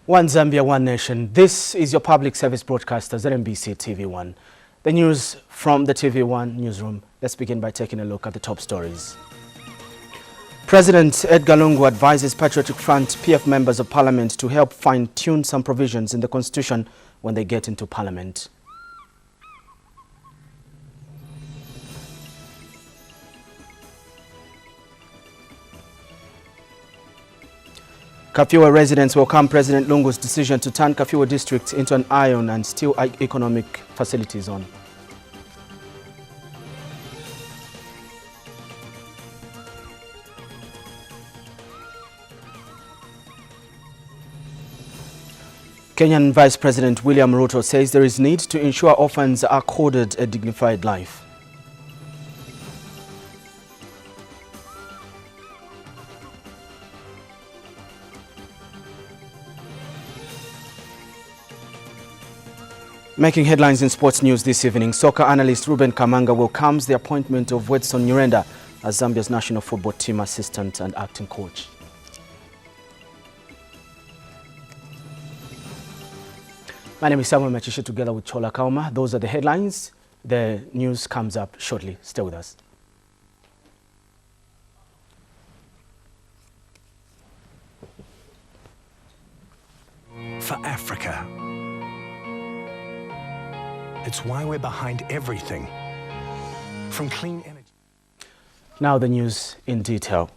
One Zambia, one nation. This is your public service broadcaster, ZNBC TV1. The news from the TV1 newsroom. Let's begin by taking a look at the top stories. President Edgar Lungu advises Patriotic Front PF members of Parliament to help fine-tune some provisions in the Constitution when they get into Parliament. Kafue residents welcome President Lungu's decision to turn Kafue district into an iron and steel economic facility zone. Kenyan Vice President William Ruto says there is need to ensure orphans are accorded a dignified life. Making headlines in sports news this evening, soccer analyst Ruben Kamanga welcomes the appointment of Wedson Nyurenda as Zambia's national football team assistant and acting coach. My name is Samuel Machisha together with Chola Kauma. Those are the headlines. The news comes up shortly. Stay with us. For Africa. It's why we're behind everything, from clean energy. Now the news in detail.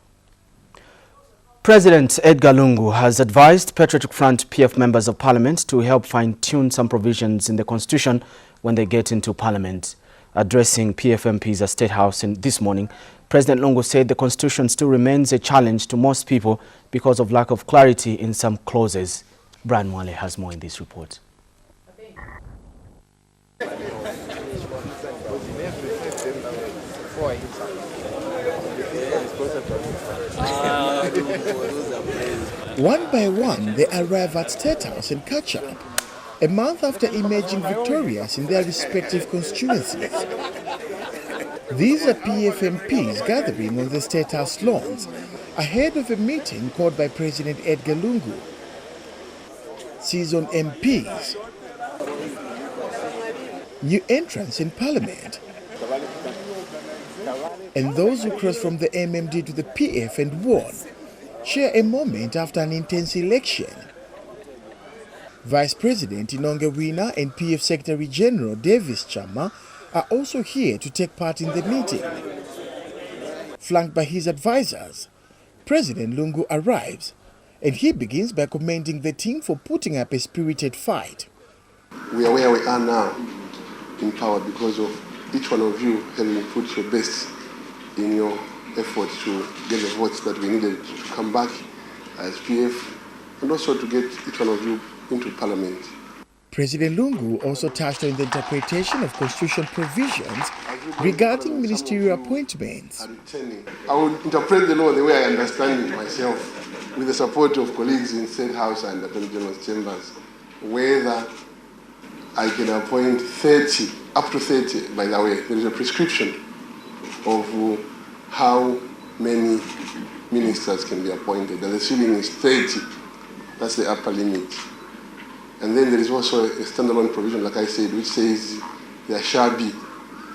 President Edgar Lungu has advised Patriotic Front PF members of Parliament to help fine-tune some provisions in the Constitution when they get into Parliament. Addressing PF MPs at State House this morning, President Lungu said the Constitution still remains a challenge to most people because of lack of clarity in some clauses. Brian Mwale has more in this report. One by one, they arrive at State House and catch up, a month after emerging victorious in their respective constituencies. These are PF MPs gathering on the State House lawns ahead of a meeting called by President Edgar Lungu. Seasoned MPs, new entrants in Parliament, and those who cross from the MMD to the PF and won share a moment after an intense election. Vice President Inonge Wina and PF Secretary General Davis Chama are also here to take part in the meeting. Flanked by his advisors, President Lungu arrives and he begins by commending the team for putting up a spirited fight. We are where we are now in power because of each one of you having put your best in your effort to get the votes that we needed to come back as PF and also to get each one of you into Parliament. President Lungu also touched on the interpretation of constitutional provisions regarding ministerial appointments. I will interpret the law the way I understand it myself, with the support of colleagues in State House and Attorney General's chambers, whether I can appoint 30, up to 30, by the way. There is a prescription of how many ministers can be appointed, and the ceiling is 30. That's the upper limit. And then there is also a standalone provision, like I said, which says there shall be.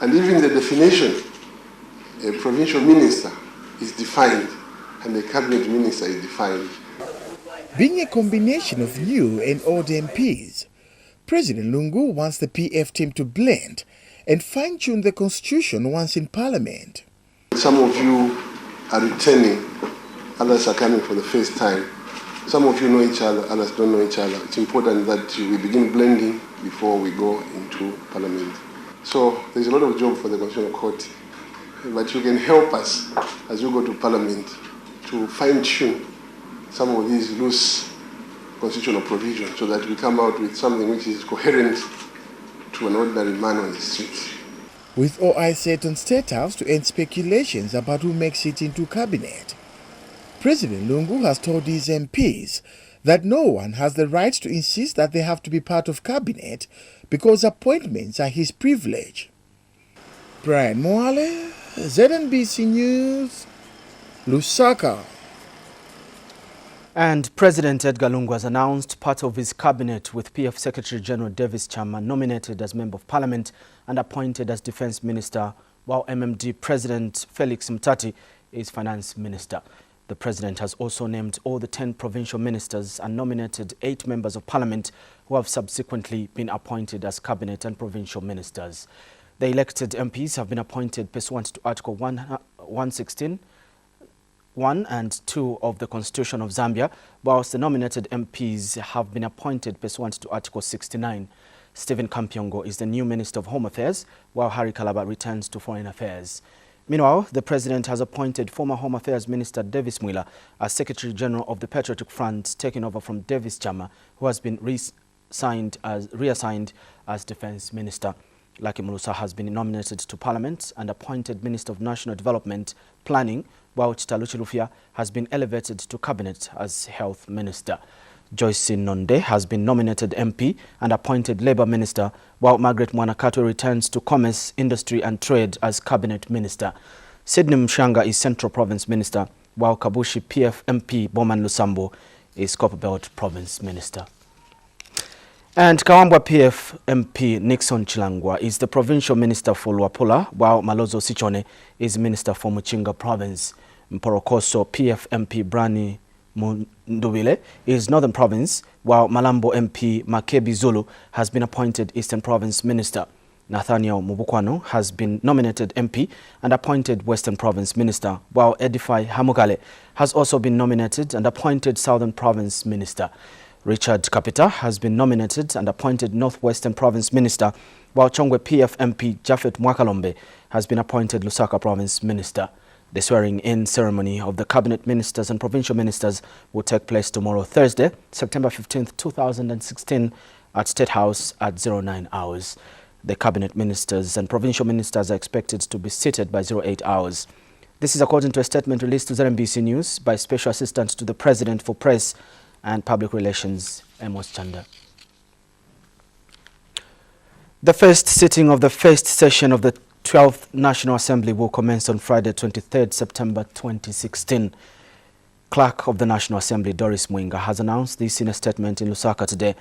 And even the definition, a provincial minister is defined, and a cabinet minister is defined. Being a combination of new and old MPs, President Lungu wants the PF team to blend and fine-tune the Constitution once in Parliament. Some of you are returning, others are coming for the first time. Some of you know each other, others don't know each other. It's important that we begin blending before we go into Parliament. So there's a lot of job for the Constitutional Court, but you can help us as we go to Parliament to fine-tune some of these loose constitutional provisions so that we come out with something which is coherent to an ordinary man on the streets. With all eyes set on State House to end speculations about who makes it into cabinet, President Lungu has told his MPs that no one has the right to insist that they have to be part of cabinet because appointments are his privilege. Brian Mwale, ZNBC News, Lusaka. And President Edgar Lungu has announced part of his cabinet, with PF Secretary General Davis Chama nominated as Member of Parliament and appointed as Defence Minister, while MMD President Felix Mtati is Finance Minister. The President has also named all the 10 provincial ministers and nominated 8 members of Parliament who have subsequently been appointed as Cabinet and provincial ministers. The elected MPs have been appointed pursuant to Article 116, 1 and 2 of the Constitution of Zambia, whilst the nominated MPs have been appointed pursuant to Article 69. Stephen Kampyongo is the new Minister of Home Affairs, while Harry Kalaba returns to Foreign Affairs. Meanwhile, the President has appointed former Home Affairs Minister Davis Mwila as Secretary General of the Patriotic Front, taking over from Davis Chama, who has been reassigned as Defence Minister. Lucky Mulusa has been nominated to Parliament and appointed Minister of National Development Planning, while Chitaluchi Lufia has been elevated to Cabinet as Health Minister. Joyce Nonde has been nominated MP and appointed Labour Minister, while Margaret Mwanakato returns to Commerce, Industry and Trade as Cabinet Minister. Sydney Mshanga is Central Province Minister, while Kabushi PF MP Boman Lusambo is Copperbelt Province Minister. And Kawambwa PF MP Nixon Chilangwa is the Provincial Minister for Luapula, while Malozo Sichone is Minister for Muchinga Province. Mporokoso PF MP Brani Mundubile is Northern Province, while Malambo MP Makebi Zulu has been appointed Eastern Province Minister. Nathaniel Mubukwano has been nominated MP and appointed Western Province Minister, while Edify Hamugale has also been nominated and appointed Southern Province Minister. Richard Kapita has been nominated and appointed Northwestern Province Minister, while Chongwe PF MP Jafet Mwakalombe has been appointed Lusaka Province Minister. The swearing-in ceremony of the Cabinet Ministers and Provincial Ministers will take place tomorrow, Thursday, September 15, 2016, at State House at 09 hours. The Cabinet Ministers and Provincial Ministers are expected to be seated by 08 hours. This is according to a statement released to ZNBC News by Special Assistant to the President for Press and Public Relations, Amos Chanda. The first sitting of the first session of the 12th National Assembly will commence on Friday, 23rd September 2016. Clerk of the National Assembly, Doris Mwinga, has announced this in a statement in Lusaka today.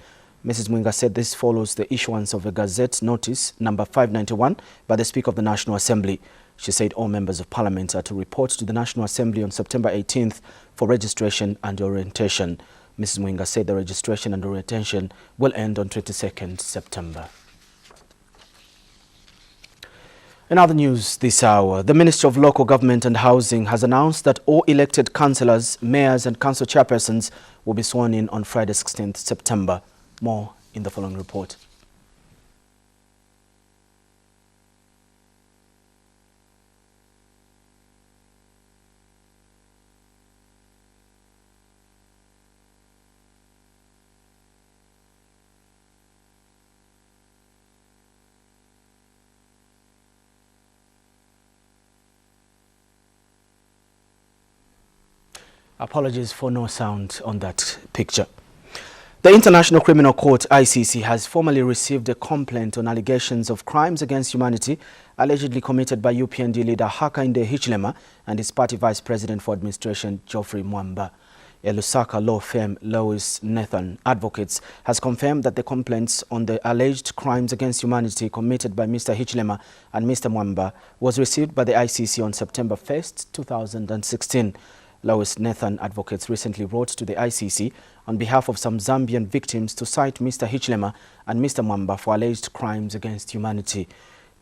Mrs. Mwinga said this follows the issuance of a Gazette Notice number 591 by the Speaker of the National Assembly. She said all members of Parliament are to report to the National Assembly on September 18th for registration and orientation. Mrs. Mwinga said the registration and orientation will end on 22nd September. In other news this hour, the Ministry of Local Government and Housing has announced that all elected councillors, mayors and council chairpersons will be sworn in on Friday 16th September. More in the following report. Apologies for no sound on that picture. The International Criminal Court, ICC, has formally received a complaint on allegations of crimes against humanity allegedly committed by UPND leader Hakainde Hichilema and his party vice president for administration, Geoffrey Mwamba. A Lusaka law firm, Lois Nathan Advocates, has confirmed that the complaints on the alleged crimes against humanity committed by Mr. Hichilema and Mr. Mwamba was received by the ICC on September 1st, 2016. Lois Nathan Advocates recently wrote to the ICC on behalf of some Zambian victims to cite Mr. Hichilema and Mr. Mwamba for alleged crimes against humanity.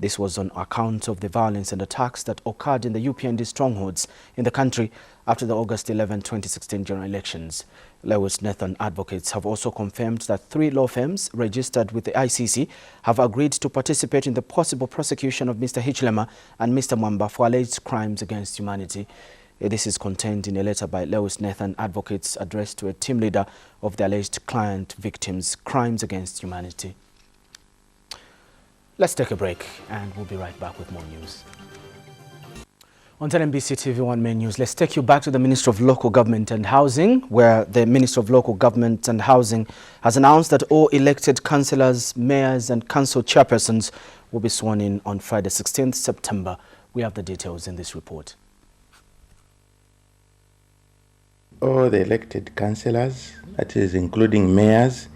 This was on account of the violence and attacks that occurred in the UPND strongholds in the country after the August 11, 2016 general elections. Lois Nathan Advocates have also confirmed that 3 law firms registered with the ICC have agreed to participate in the possible prosecution of Mr. Hichilema and Mr. Mwamba for alleged crimes against humanity. This is contained in a letter by Lois Nathan Advocates addressed to a team leader of the alleged client victims' crimes against humanity. Let's take a break and we'll be right back with more news. On ZNBC TV1 main news, let's take you back to the Ministry of Local Government and Housing, where the Ministry of Local Government and Housing has announced that all elected councillors, mayors and council chairpersons will be sworn in on Friday 16th September. We have the details in this report. all the elected councillors, that is including mayors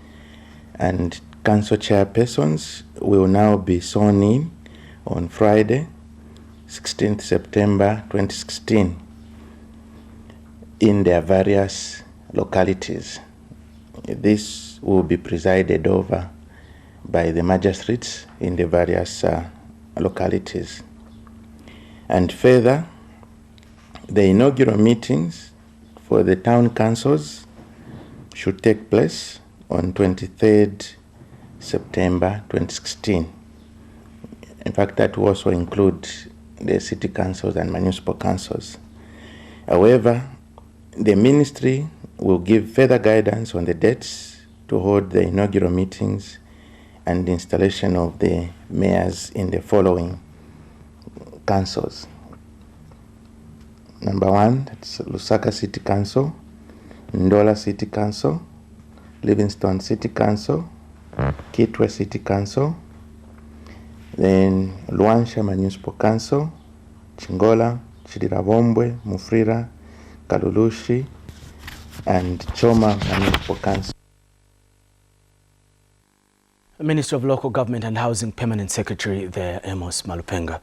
and council chairpersons, will now be sworn in on Friday, 16th September 2016, in their various localities. This will be presided over by the magistrates in the various localities. And further, the inaugural meetings for the town councils should take place on 23rd September 2016. In fact, that will also include the city councils and municipal councils. However, the ministry will give further guidance on the dates to hold the inaugural meetings and the installation of the mayors in the following councils. Number 1, that's Lusaka City Council, Ndola City Council, Livingstone City Council, Kitwe City Council, then Luansha Municipal Council, Chingola, Chirirabombwe, Mufrira, Kalulushi, and Choma Municipal Council. Minister of Local Government and Housing Permanent Secretary there, Amos Malupenga.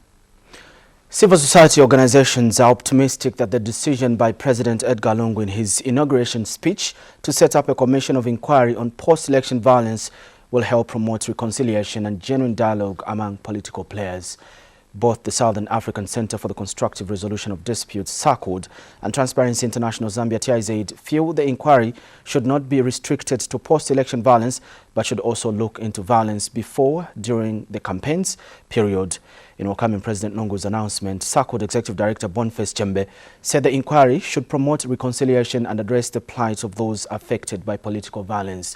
Civil society organizations are optimistic that the decision by President Edgar Lungu in his inauguration speech to set up a commission of inquiry on post-election violence will help promote reconciliation and genuine dialogue among political players. Both the Southern African Center for the Constructive Resolution of Disputes, SACOD, and Transparency International Zambia TIZ feel the inquiry should not be restricted to post-election violence, but should also look into violence before, during the campaigns period. In welcoming President Lungu's announcement, SACOD Executive Director Boniface Chembe said the inquiry should promote reconciliation and address the plight of those affected by political violence.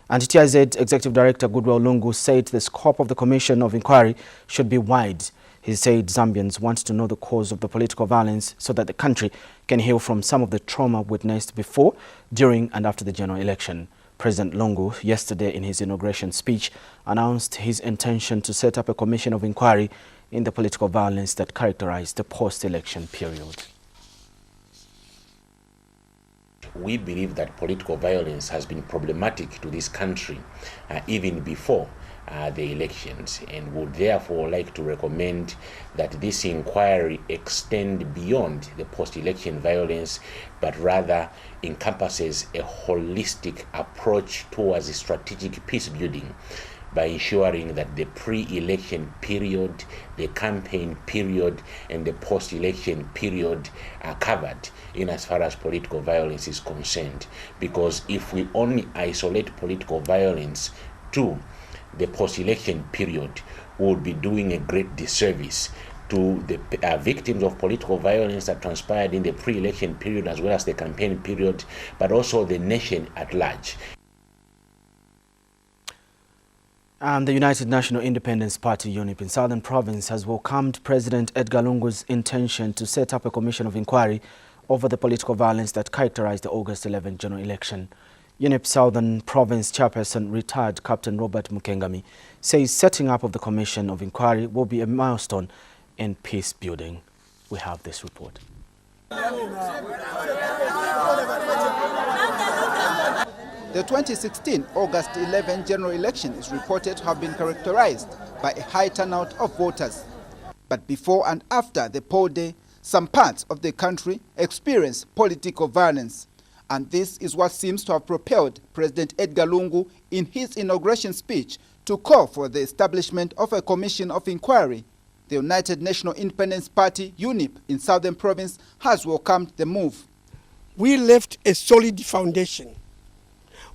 And TIZ Executive Director Goodwill Lungu said the scope of the Commission of Inquiry should be wide. He said Zambians want to know the cause of the political violence so that the country can heal from some of the trauma witnessed before, during and after the general election. President Lungu, yesterday in his inauguration speech, announced his intention to set up a commission of inquiry in the political violence that characterized the post-election period. We believe that political violence has been problematic to this country even before the elections, and would therefore like to recommend that this inquiry extend beyond the post-election violence, but rather encompasses a holistic approach towards strategic peace building by ensuring that the pre-election period, the campaign period, and the post-election period are covered in as far as political violence is concerned. Because if we only isolate political violence to the post-election period, we would be doing a great disservice to the victims of political violence that transpired in the pre-election period as well as the campaign period, but also the nation at large. And the United National Independence Party UNIP in Southern Province has welcomed President Edgar Lungu's intention to set up a commission of inquiry over the political violence that characterized the August 11 general election. UNIP Southern Province Chairperson, retired Captain Robert Mukengami, says setting up of the commission of inquiry will be a milestone in peace building. We have this report. The 2016 August 11 general election is reported to have been characterized by a high turnout of voters. But before and after the poll day, some parts of the country experienced political violence. And this is what seems to have propelled President Edgar Lungu in his inauguration speech to call for the establishment of a commission of inquiry. The United National Independence Party, UNIP, in Southern Province has welcomed the move. We left a solid foundation.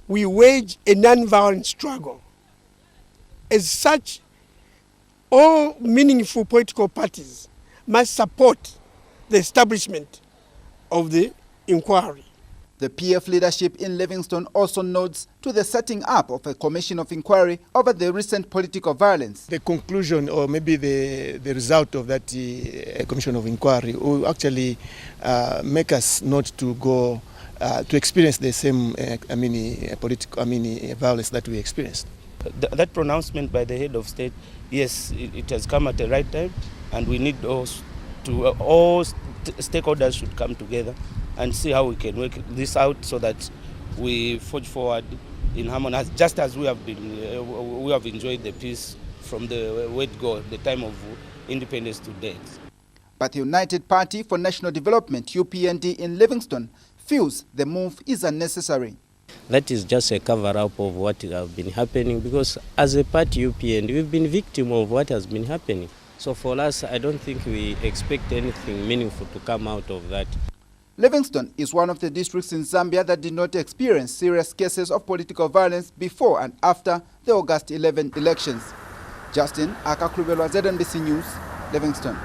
We waged a non-violent struggle. As such, all meaningful political parties must support the establishment of the inquiry. The PF leadership in Livingstone also nods to the setting up of a commission of inquiry over the recent political violence. The conclusion, or maybe the result of that commission of inquiry, will actually make us not to go to experience the same political violence that we experienced. That pronouncement by the head of state, yes, it has come at the right time, and we need all stakeholders should come together and see how we can work this out so that we forge forward in harmony, just as we have enjoyed the peace from the word-go, the time of independence to date. But the United Party for National Development, UPND, in Livingstone feels the move is unnecessary. That is just a cover-up of what has been happening, because as a party UPND, we've been victim of what has been happening. So for us, I don't think we expect anything meaningful to come out of that. Livingstone is one of the districts in Zambia that did not experience serious cases of political violence before and after the August 11 elections. Justin Akakrubelwa, ZNBC News, Livingstone.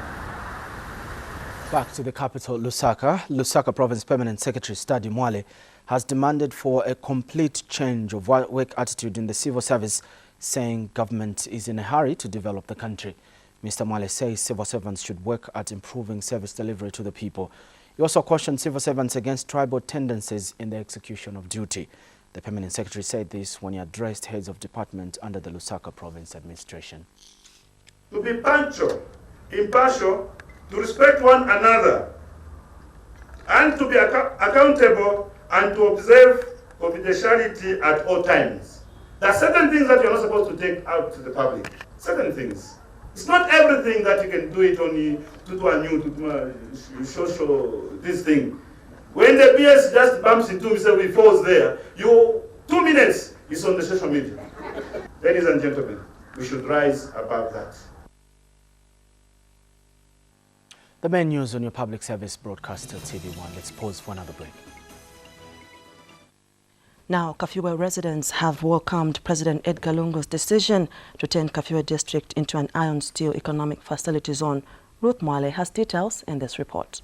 Back to the capital, Lusaka. Lusaka Province Permanent Secretary Stadi Mwale has demanded for a complete change of work attitude in the civil service, saying government is in a hurry to develop the country. Mr. Mwale says civil servants should work at improving service delivery to the people. He also cautioned civil servants against tribal tendencies in the execution of duty. The Permanent Secretary said this when he addressed heads of department under the Lusaka Province administration. To be punctual, impartial, to respect one another, and to be accountable and to observe confidentiality at all times. There are certain things that you're not supposed to take out to the public. Certain things. It's not everything that you can do it only to social this thing. When the BS just bumps into me, we falls there, 2 minutes is on the social media. Ladies and gentlemen, we should rise above that. The main news on your public service broadcaster TV1. Let's pause for another break. Now, Kafue residents have welcomed President Edgar Lungu's decision to turn Kafue district into an iron steel economic facility zone. Ruth Mwale has details in this report.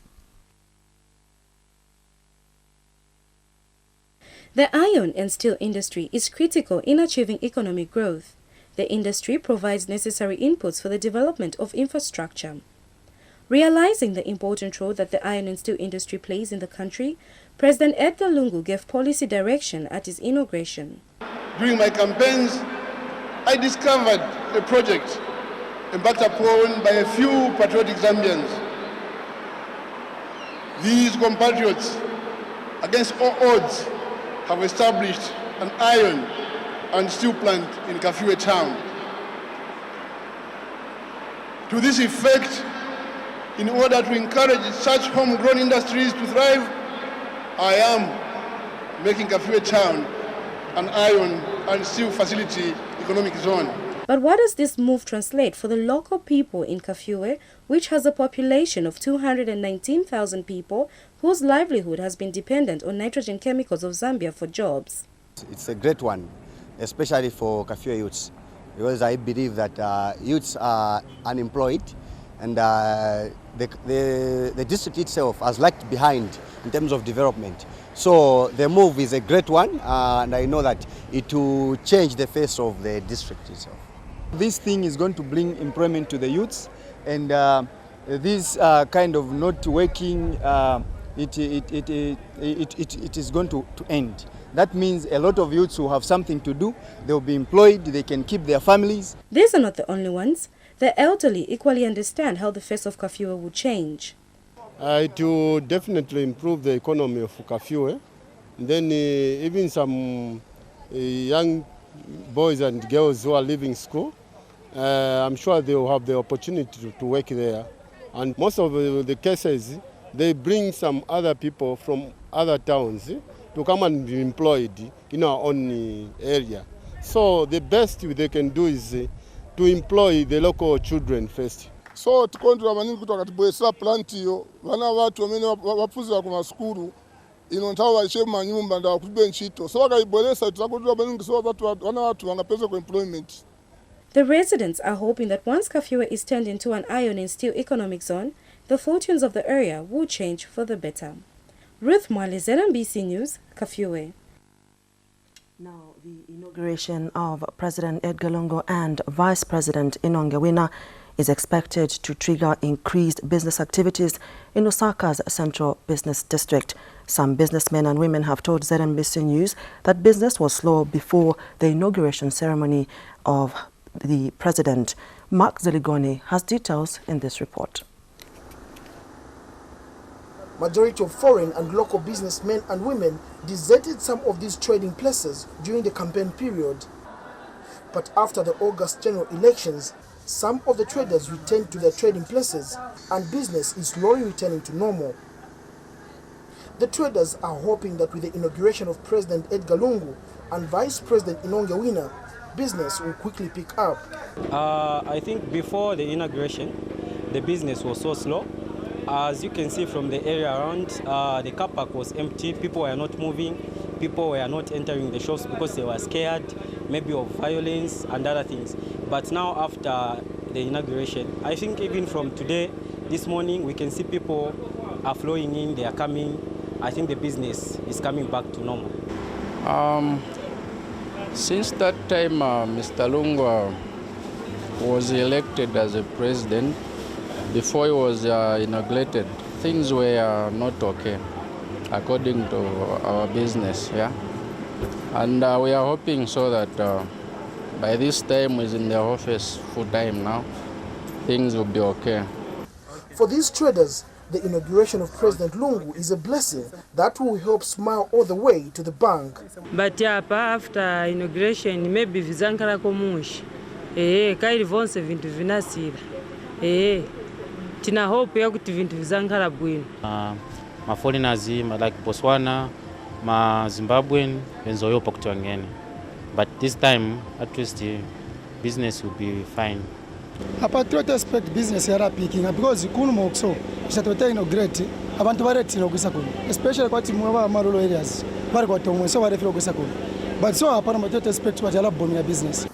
The iron and steel industry is critical in achieving economic growth. The industry provides necessary inputs for the development of infrastructure. Realizing the important role that the iron and steel industry plays in the country, President Edgar Lungu gave policy direction at his inauguration. During my campaigns, I discovered a project embarked upon by a few patriotic Zambians. These compatriots, against all odds, have established an iron and steel plant in Kafue town. To this effect, in order to encourage such homegrown industries to thrive, I am making Kafue town an iron and steel facility economic zone. But what does this move translate for the local people in Kafue, which has a population of 219,000 people whose livelihood has been dependent on nitrogen chemicals of Zambia for jobs? It's a great one, especially for Kafue youths, because I believe that youths are unemployed, and the district itself has lagged behind in terms of development. So the move is a great one, and I know that it will change the face of the district itself. This thing is going to bring employment to the youths, and this kind of not working, it is going to end. That means a lot of youths will have something to do, they will be employed, they can keep their families. These are not the only ones. The elderly equally understand how the face of Kafue will change. It will definitely improve the economy of Kafue. Then even some young boys and girls who are leaving school, I'm sure they will have the opportunity to work there. And most of the cases, they bring some other people from other towns to come and be employed in our own area. So the best they can do is to employ the local children first. So tukondwa maningi kutoka tibwesa plant hiyo wana watu wamene wapuza kwa skulu ino ntawa walishe manyumba nda kubibe nchito so wakaibolesa tutakondwa maningi so wana watu wanapeza kwa employment. The residents are hoping that once Kafue is turned into an iron and steel economic zone, the fortunes of the area will change for the better. Ruth Mwale, ZNBC News, Kafue. Now, the inauguration of President Edgar Lungu and Vice President Inonge Wina is expected to trigger increased business activities in Lusaka's central business district. Some businessmen and women have told ZNBC News that business was slow before the inauguration ceremony of the president. Mark Zeligoni has details in this report. Majority of foreign and local businessmen and women deserted some of these trading places during the campaign period. But after the August general elections, some of the traders returned to their trading places and business is slowly returning to normal. The traders are hoping that with the inauguration of President Edgar Lungu and Vice President Inonge Wina, business will quickly pick up. I think before the inauguration, the business was so slow. As you can see from the area around, the car park was empty. People were not moving. People were not entering the shops because they were scared, maybe of violence and other things. But now after the inauguration, I think even from today, this morning, we can see people are flowing in, they are coming. I think the business is coming back to normal. Since that time Mr. Lungu was elected as a president, before he was inaugurated, things were not okay, according to our business, yeah. And we are hoping so that by this time he's in the office full time now, things will be okay. For these traders, the inauguration of President Lungu is a blessing that will help smile all the way to the bank. But after inauguration, maybe vizankara komushi. Kairi vonse vintu vinasira. Tina hope ya kuti vintu vizankara bwino. Ma foreigners like Botswana, ma Zimbabwean, benzoyopa kuti wangene. But this time, at least the business will be fine. Apart to expect business yara picking because kuno mokso ishatota inaugurate abantu bareti inogisa kuno especially kwati mwa marolo areas bari kwati omweso barefiro kwisa kuno but so apart to expect wajala bomi ya business.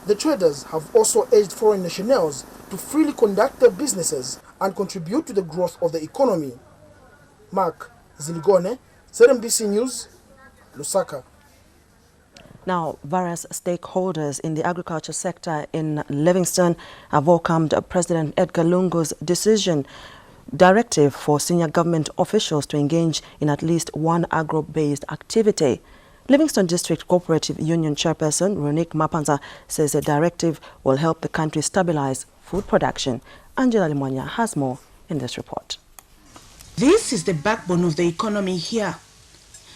The traders have also urged foreign nationals to freely conduct their businesses and contribute to the growth of the economy. Mark Ziligone, ZNBC News, Lusaka. Now, various stakeholders in the agriculture sector in Livingstone have welcomed President Edgar Lungu's directive for senior government officials to engage in at least one agro-based activity. Livingstone District Cooperative Union Chairperson Ronique Mapanza says the directive will help the country stabilize food production. Angela Limonya has more in this report. This is the backbone of the economy here.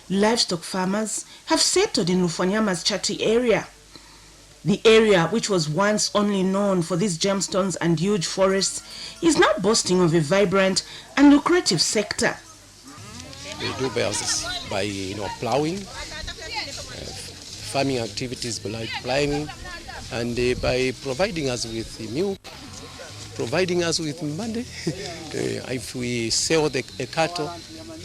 Livestock farmers have settled in Lufanyama's Chati area. The area, which was once only known for these gemstones and huge forests, is now boasting of a vibrant and lucrative sector. We do business by plowing, farming activities like plowing, and by providing us with milk, providing us with money. If we sell the cattle,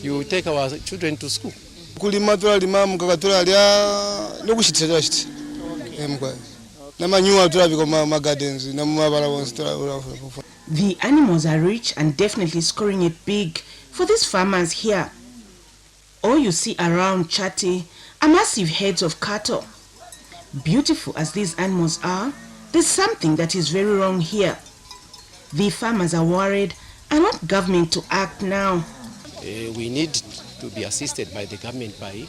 you take our children to school. Kulima tulima mukakatula lya nokushitira shiti emkwa namanyuwa tulabiko ma gardens namabala wonse tulabula. The animals are rich and definitely scoring it big for these farmers here. All you see around Chati are massive heads of cattle. Beautiful as these animals are, there's something that is very wrong here. The farmers are worried and want government to act now. We need to be assisted by the government by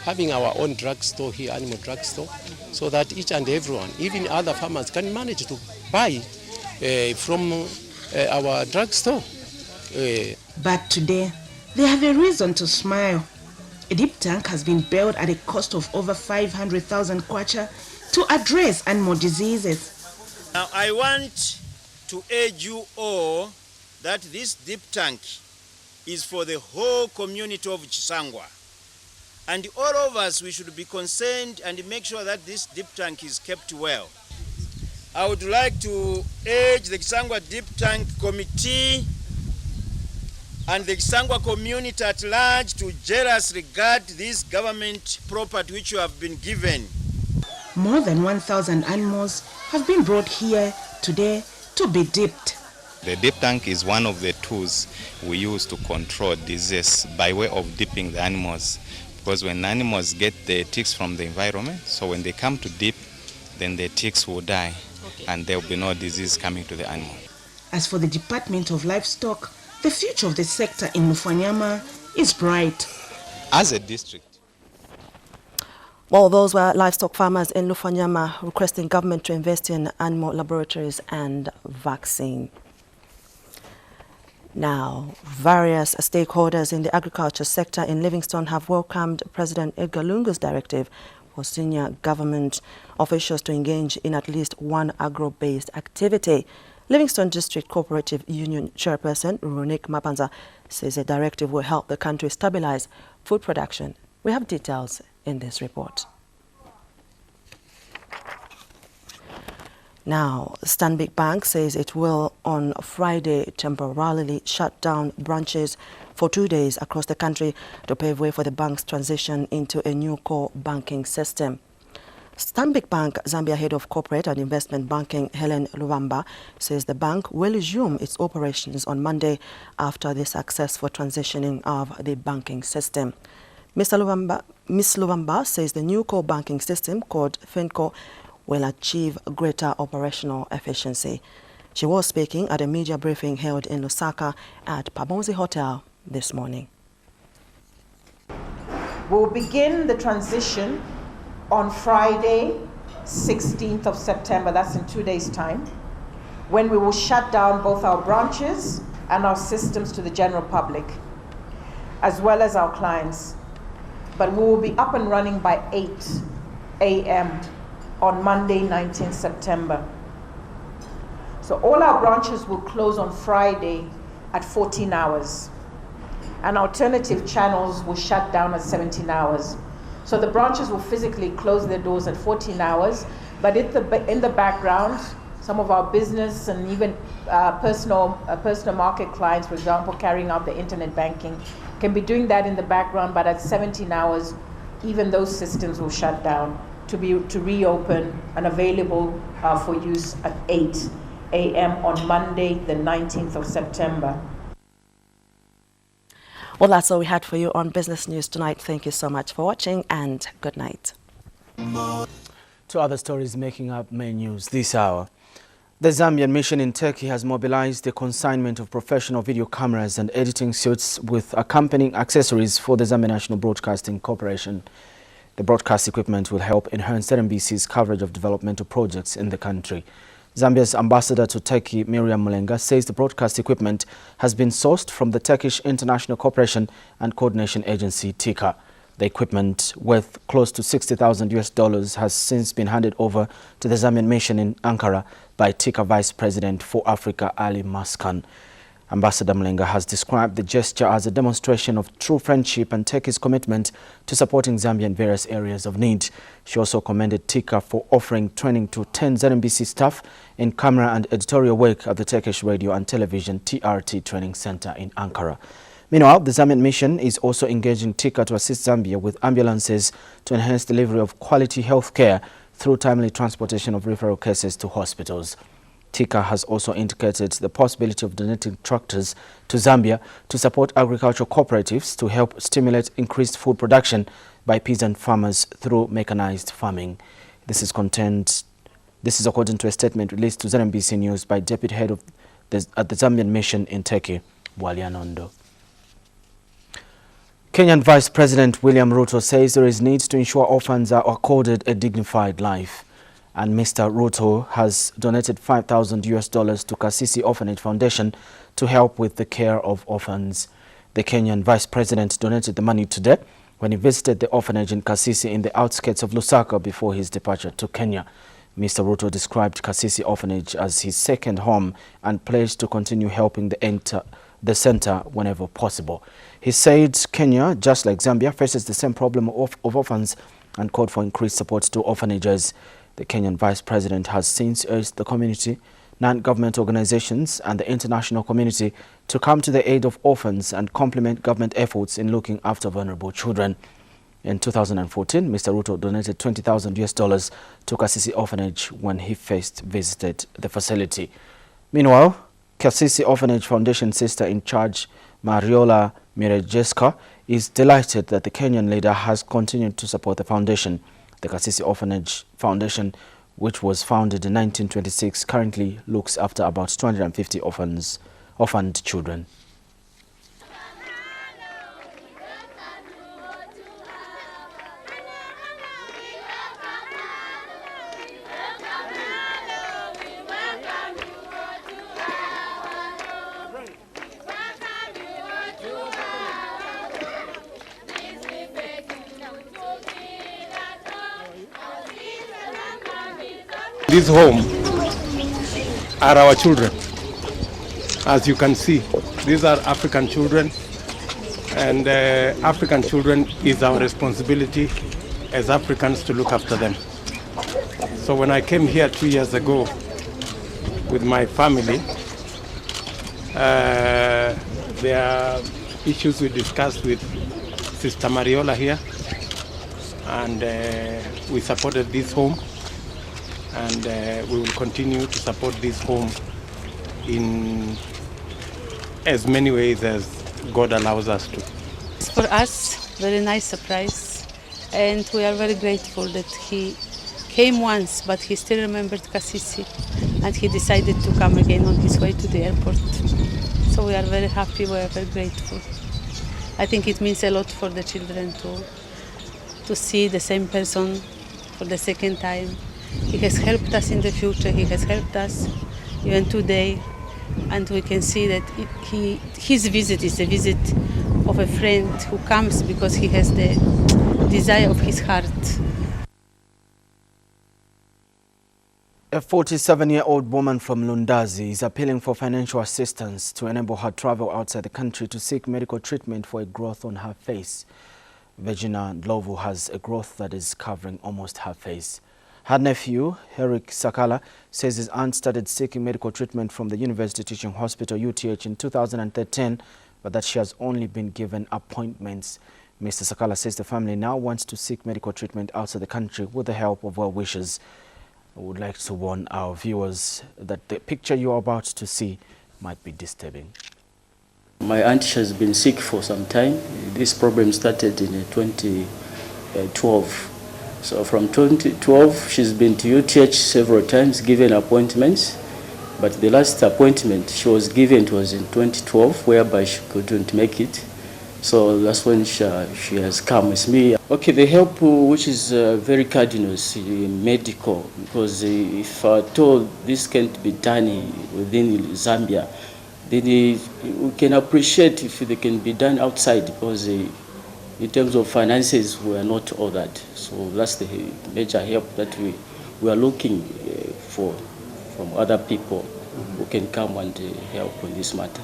having our own drugstore here, animal drugstore, so that each and everyone, even other farmers, can manage to buy from our drugstore. But today, they have a reason to smile. A deep tank has been built at a cost of over 500,000 kwacha to address animal diseases. Now I want to urge you all that this deep tank is for the whole community of Chisangwa. And all of us, we should be concerned and make sure that this deep tank is kept well. I would like to urge the Chisangwa Deep Tank Committee and the Chisangwa community at large to jealously regard this government property which you have been given. More than 1,000 animals have been brought here today to be dipped. The deep tank is one of the tools we use to control disease by way of dipping the animals. Because when animals get the ticks from the environment, so when they come to dip, then the ticks will die and there will be no disease coming to the animal. As for the Department of Livestock, the future of the sector in Lufanyama is bright. As a district, well, those were livestock farmers in Lufanyama requesting government to invest in animal laboratories and vaccine. Now, various stakeholders in the agriculture sector in Livingstone have welcomed President Edgar Lungu's directive for senior government officials to engage in at least one agro-based activity. Livingstone District Cooperative Union Chairperson Runik Mapanza says the directive will help the country stabilize food production. We have details in this report. Now, Stanbic Bank says it will on Friday temporarily shut down branches for 2 days across the country to pave way for the bank's transition into a new core banking system. Stanbic Bank Zambia Head of Corporate and Investment Banking Helen Lubamba says the bank will resume its operations on Monday after the successful transitioning of the banking system. Ms. Lubamba says the new core banking system called FinCo will achieve greater operational efficiency. She was speaking at a media briefing held in Lusaka at Pamozi Hotel this morning. We'll begin the transition on Friday, 16th of September, that's in 2 days' time, when we will shut down both our branches and our systems to the general public, as well as our clients. But we will be up and running by 8 a.m. on Monday, 19th September. So all our branches will close on Friday at 14 hours. And alternative channels will shut down at 17 hours. So the branches will physically close their doors at 14 hours, but in the background, some of our business and even personal market clients, for example, carrying out the internet banking, can be doing that in the background, but at 17 hours, even those systems will shut down to reopen and available for use at 8 a.m. on Monday, the 19th of September. Well, that's all we had for you on Business News tonight. Thank you so much for watching and good night. Two other stories making up main news this hour. The Zambian mission in Turkey has mobilized the consignment of professional video cameras and editing suites with accompanying accessories for the Zambia National Broadcasting Corporation. The broadcast equipment will help enhance ZNBC's coverage of developmental projects in the country. Zambia's ambassador to Turkey, Miriam Mulenga, says the broadcast equipment has been sourced from the Turkish International Cooperation and Coordination Agency, TICA. The equipment, worth close to $60,000, has since been handed over to the Zambian mission in Ankara by TICA Vice President for Africa, Ali Maskan. Ambassador Mulenga has described the gesture as a demonstration of true friendship and Turkey's commitment to supporting Zambia in various areas of need. She also commended TICA for offering training to 10 ZNBC staff in camera and editorial work at the Turkish Radio and Television TRT Training Center in Ankara. Meanwhile, the Zambian mission is also engaging TICA to assist Zambia with ambulances to enhance delivery of quality health care through timely transportation of referral cases to hospitals. TICA has also indicated the possibility of donating tractors to Zambia to support agricultural cooperatives to help stimulate increased food production by peasant farmers through mechanized farming. This is according to a statement released to ZNBC News by Deputy Head of at the Zambian mission in Turkey, Walianondo. Kenyan Vice President William Ruto says there is need to ensure orphans are accorded a dignified life. And Mr. Ruto has donated $5,000 to Kasisi Orphanage Foundation to help with the care of orphans. The Kenyan Vice President donated the money today when he visited the orphanage in Kasisi in the outskirts of Lusaka before his departure to Kenya. Mr. Ruto described Kasisi Orphanage as his second home and pledged to continue helping the center whenever possible. He said Kenya, just like Zambia, faces the same problem of orphans and called for increased support to orphanages. The Kenyan Vice President has since urged the community, non-government organizations and the international community to come to the aid of orphans and complement government efforts in looking after vulnerable children. In 2014, Mr. Ruto donated $20,000 to Kasisi Orphanage when he first visited the facility. Meanwhile, Kasisi Orphanage Foundation sister in charge, Mariola Mirejeska, is delighted that the Kenyan leader has continued to support the foundation. The Kasisi Orphanage Foundation, which was founded in 1926, currently looks after about 250 orphaned children. this home are our children. As you can see, these are African children, and African children is our responsibility as Africans to look after them. So when I came here 2 years ago with my family, there are issues we discussed with Sister Mariola here, and we supported this home, and we will continue to support this home in as many ways as God allows us to. It's for us very nice surprise, and we are very grateful that he came once, but he still remembered Kasisi, and he decided to come again on his way to the airport. So we are very happy, we are very grateful. I think it means a lot for the children to see the same person for the second time. He has helped us in the future, he has helped us even today, and we can see that his visit is a visit of a friend who comes because he has the desire of his heart. A 47-year-old woman from Lundazi is appealing for financial assistance to enable her travel outside the country to seek medical treatment for a growth on her face. Virginia Ndlovu has a growth that is covering almost her face. Her nephew, Eric Sakala, says his aunt started seeking medical treatment from the University Teaching Hospital, UTH, in 2013, but that she has only been given appointments. Mr. Sakala says the family now wants to seek medical treatment outside the country with the help of well-wishers. I would like to warn our viewers that the picture you are about to see might be disturbing. My aunt has been sick for some time. This problem started in 2012. So from 2012, she's been to UTH several times, given appointments. But the last appointment she was given was in 2012, whereby she couldn't make it. So that's when she has come with me. Okay, the help which is very cardinal is medical, because if at all this can't be done within Zambia, then we can appreciate if they can be done outside, because in terms of finances we are not all that. So that's the major help that we are looking for from other people who can come and help on this matter.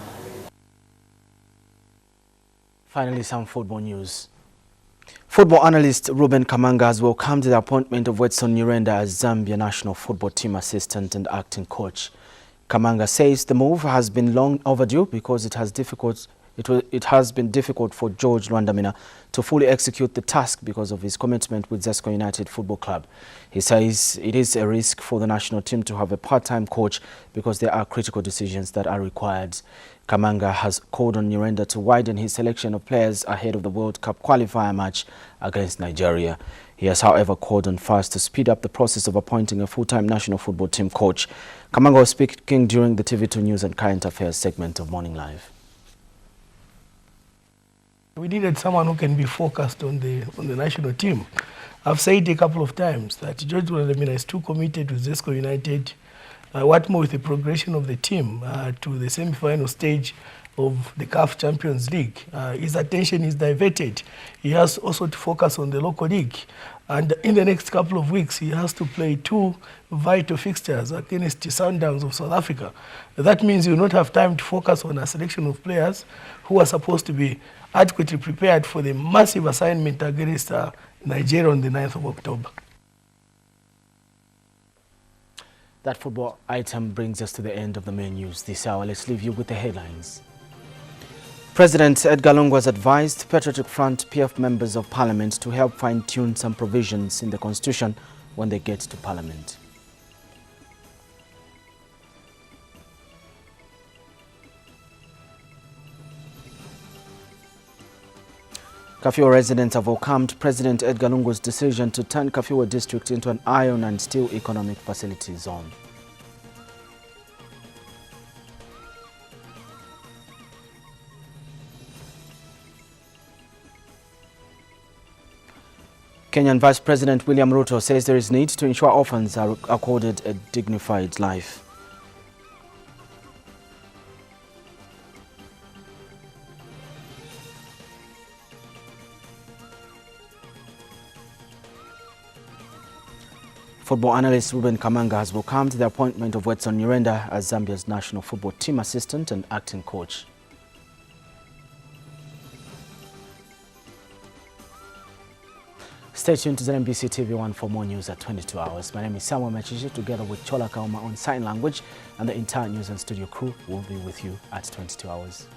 Finally, some football news. Football analyst Ruben Kamanga has welcomed the appointment of Wedson Nyirenda as Zambia national football team assistant and acting coach. Kamanga says the move has been long overdue because it has been difficult for George Lwandamina to fully execute the task because of his commitment with Zesco United Football Club. He says it is a risk for the national team to have a part-time coach because there are critical decisions that are required. Kamanga has called on Nyirenda to widen his selection of players ahead of the World Cup qualifier match against Nigeria. He has, however, called on FAS to speed up the process of appointing a full-time national football team coach. Kamanga was speaking during the TV2 News and Current Affairs segment of Morning Live. We needed someone who can be focused on the national team. I've said a couple of times that George Lwandamina is too committed with Zesco United. What more with the progression of the team to the semi-final stage of the CAF Champions League. His attention is diverted. He has also to focus on the local league. And in the next couple of weeks, he has to play 2 vital fixtures against the Sundowns of South Africa. That means he will not have time to focus on a selection of players who are supposed to be adequately prepared for the massive assignment against Nigeria on the 9th of October. That football item brings us to the end of the main news this hour. Let's leave you with the headlines. President Edgar Lungu has advised Patriotic Front PF members of Parliament to help fine-tune some provisions in the Constitution when they get to Parliament. Kafue residents have welcomed President Edgar Lungu's decision to turn Kafue district into an iron and steel economic facility zone. Kenyan Vice President William Ruto says there is need to ensure orphans are accorded a dignified life. Football analyst Ruben Kamanga has welcomed the appointment of Wetson Nyirenda as Zambia's national football team assistant and acting coach. Stay tuned to ZNBC TV1 for more news at 22 hours. My name is Samuel Machichi, together with Chola Kauma on sign language, and the entire news and studio crew will be with you at 22 hours.